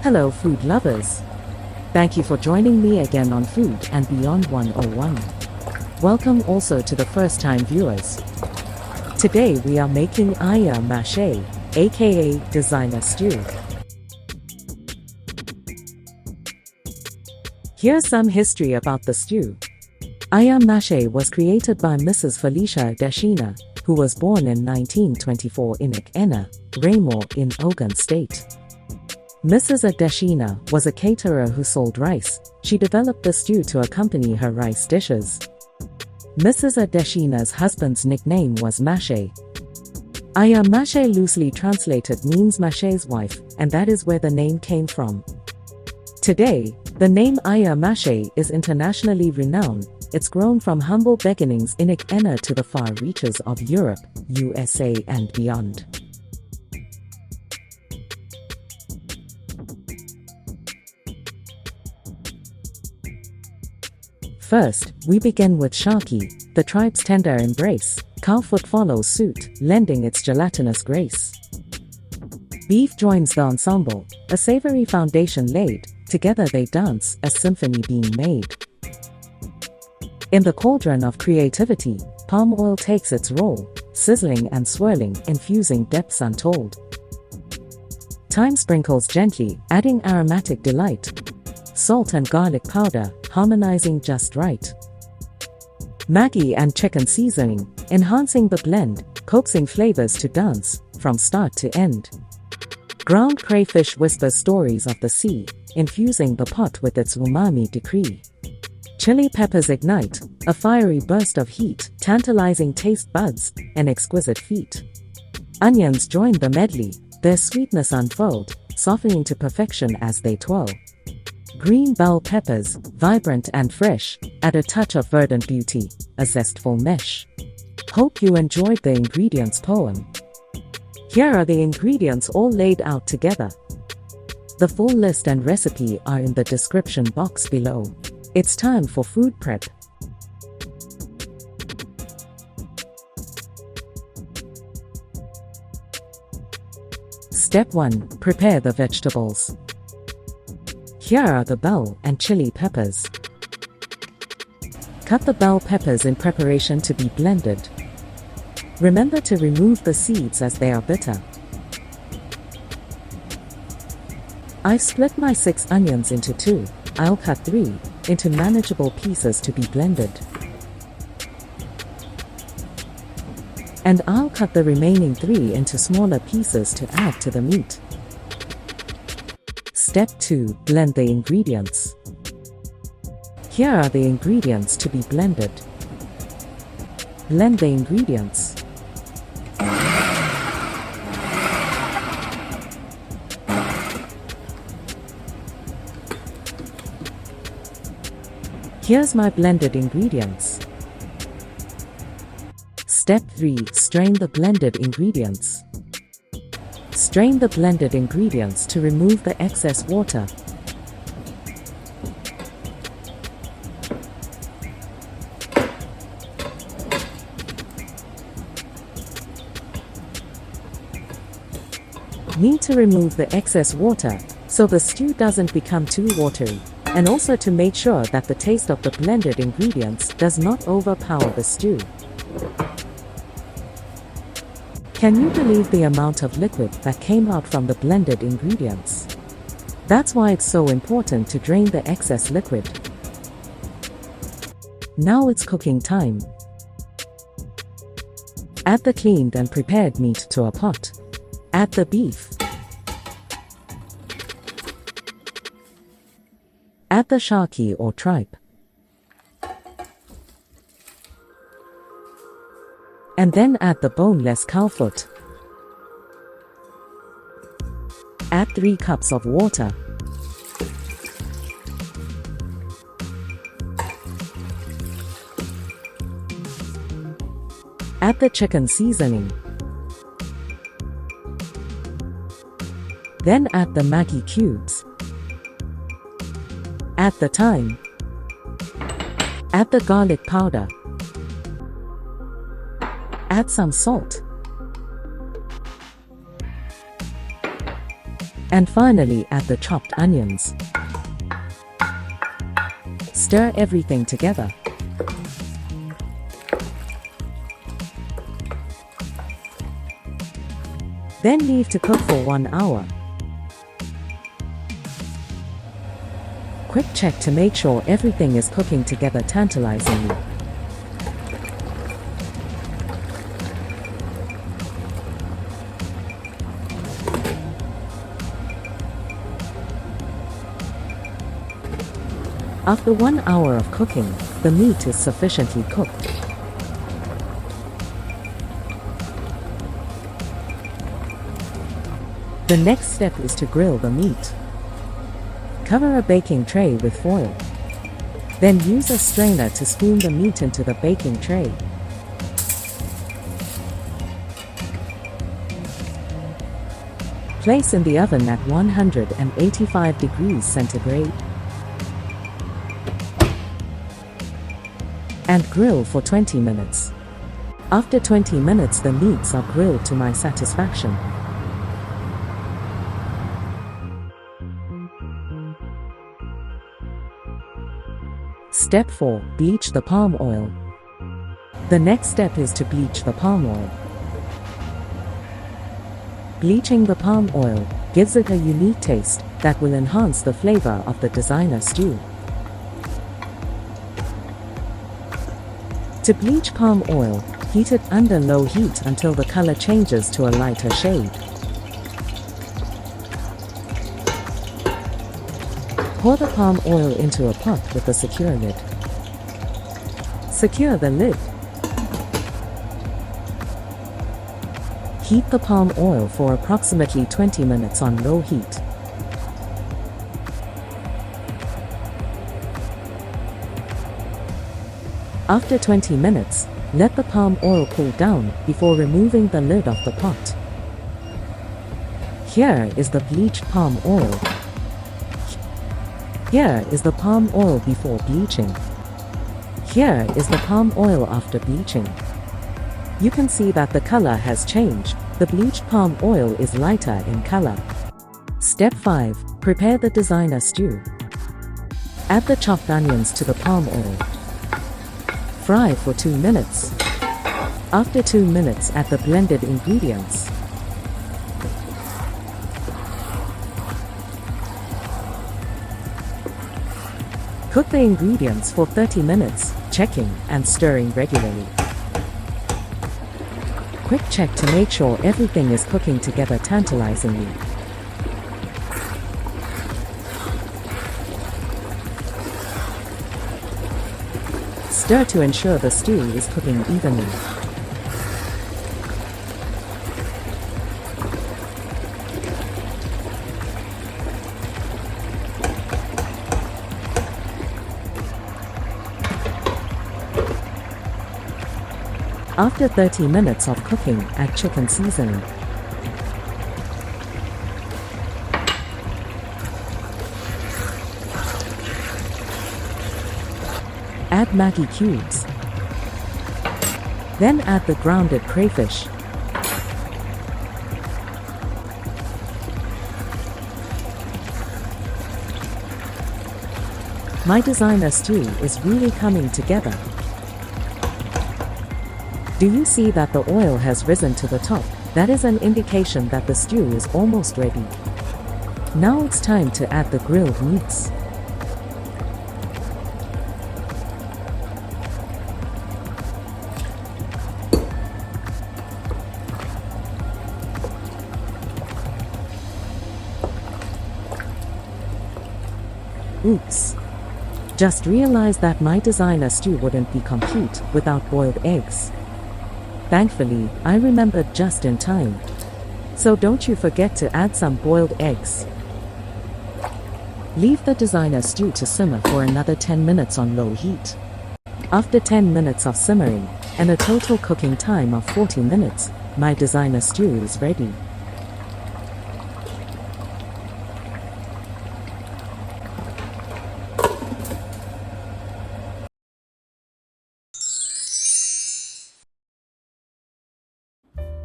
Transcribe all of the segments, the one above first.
Hello food lovers. Thank you for joining me again on Food and Beyond 101. Welcome also to the first time viewers. Today we are making Ayamase AKA Designer Stew. Here's some history about the stew. Ayamase was created by Mrs. Felicia Adeshina, who was born in 1924 in Ikena, Raymore in Ogun State. Mrs. Adeshina was a caterer who sold rice. She developed the stew to accompany her rice dishes. Mrs. Adeshina's husband's nickname was Mashe. Ayamase loosely translated means Mashe's wife, and that is where the name came from. Today, the name Ayamase is internationally renowned. It's grown from humble beginnings in Ikena to the far reaches of Europe, USA and beyond. First, we begin with Shaki, the tripe's tender embrace. Cowfoot follows suit, lending its gelatinous grace. Beef joins the ensemble, a savory foundation laid. Together they dance, a symphony being made. In the cauldron of creativity, palm oil takes its role, sizzling and swirling, infusing depths untold. Thyme sprinkles gently, adding aromatic delight. Salt and garlic powder, harmonizing just right. Maggi and chicken seasoning, enhancing the blend, coaxing flavors to dance, from start to end. Ground crayfish whispers stories of the sea, infusing the pot with its umami decree. Chilli peppers ignite, a fiery burst of heat, tantalizing taste buds, an exquisite feat. Onions join the medley, their sweetness unfurled, softening to perfection as they twirl. Green bell peppers, vibrant and fresh, add a touch of verdant beauty, a zestful mesh. Hope you enjoyed the ingredients poem. Here are the ingredients all laid out together. The full list and recipe are in the description box below. It's time for food prep. Step 1. Prepare the vegetables. Here are the bell and chili peppers. Cut the bell peppers in preparation to be blended. Remember to remove the seeds as they are bitter. I've split my 6 onions into 2. I'll cut 3 into manageable pieces to be blended. And I'll cut the remaining 3 into smaller pieces to add to the meat. Step 2. Blend the ingredients. Here are the ingredients to be blended. Blend the ingredients. Here's my blended ingredients. Step 3. Strain the blended ingredients. Strain the blended ingredients to remove the excess water. Need to remove the excess water so the stew doesn't become too watery, and also to make sure that the taste of the blended ingredients does not overpower the stew. Can you believe the amount of liquid that came out from the blended ingredients? That's why it's so important to drain the excess liquid. Now it's cooking time. Add the cleaned and prepared meat to a pot. Add the beef. Add the shaki or tripe. And then add the boneless cowfoot. Add 3 cups of water. Add the chicken seasoning. Then add the Maggi Cubes. Add the thyme. Add the garlic powder. Add some salt. And finally add the chopped onions. Stir everything together. Then leave to cook for 1 hour. Quick check to make sure everything is cooking together tantalizingly. After 1 hour of cooking, the meat is sufficiently cooked. The next step is to grill the meat. Cover a baking tray with foil. Then use a strainer to spoon the meat into the baking tray. Place in the oven at 185 degrees centigrade. And grill for 20 minutes. After 20 minutes, the meats are grilled to my satisfaction. Step 4. Bleach the palm oil. The next step is to bleach the palm oil. Bleaching the palm oil gives it a unique taste that will enhance the flavor of the designer stew. To bleach palm oil, heat it under low heat until the color changes to a lighter shade. Pour the palm oil into a pot with a secure lid. Secure the lid. Heat the palm oil for approximately 20 minutes on low heat. After 20 minutes, let the palm oil cool down before removing the lid of the pot. Here is the bleached palm oil. Here is the palm oil before bleaching. Here is the palm oil after bleaching. You can see that the color has changed. The bleached palm oil is lighter in color. Step 5. Prepare the designer stew. Add the chopped onions to the palm oil. Fry for 2 minutes. After 2 minutes, add the blended ingredients. Cook the ingredients for 30 minutes, checking and stirring regularly. Quick check to make sure everything is cooking together tantalizingly. Stir to ensure the stew is cooking evenly. After 30 minutes of cooking, add chicken seasoning. Add Maggi Cubes. Then add the grounded crayfish. My designer stew is really coming together. Do you see that the oil has risen to the top? That is an indication that the stew is almost ready. Now it's time to add the grilled meats. Oops. Just realized that my designer stew wouldn't be complete without boiled eggs. Thankfully, I remembered just in time. So don't you forget to add some boiled eggs. Leave the designer stew to simmer for another 10 minutes on low heat. After 10 minutes of simmering, and a total cooking time of 40 minutes, my designer stew is ready.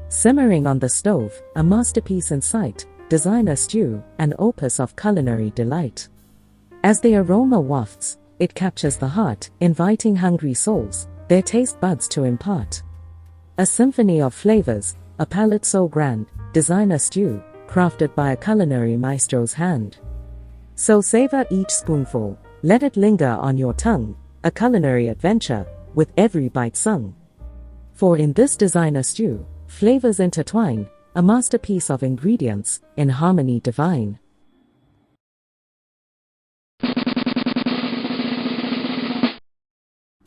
Simmering on the stove, a masterpiece in sight, Designer Stew, an opus of culinary delight. As the aroma wafts, it captures the heart, inviting hungry souls, their taste buds to impart. A symphony of flavors, a palette so grand, Designer Stew, crafted by a culinary maestro's hand. So savor each spoonful, let it linger on your tongue, a culinary adventure, with every bite sung. For in this Designer Stew, flavors intertwine, a masterpiece of ingredients, in harmony divine.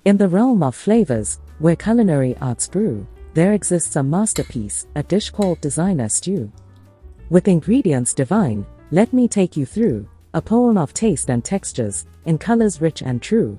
In the realm of flavors, where culinary arts brew, there exists a masterpiece, a dish called Designer Stew. With ingredients divine, let me take you through a poem of taste and textures, in colors rich and true.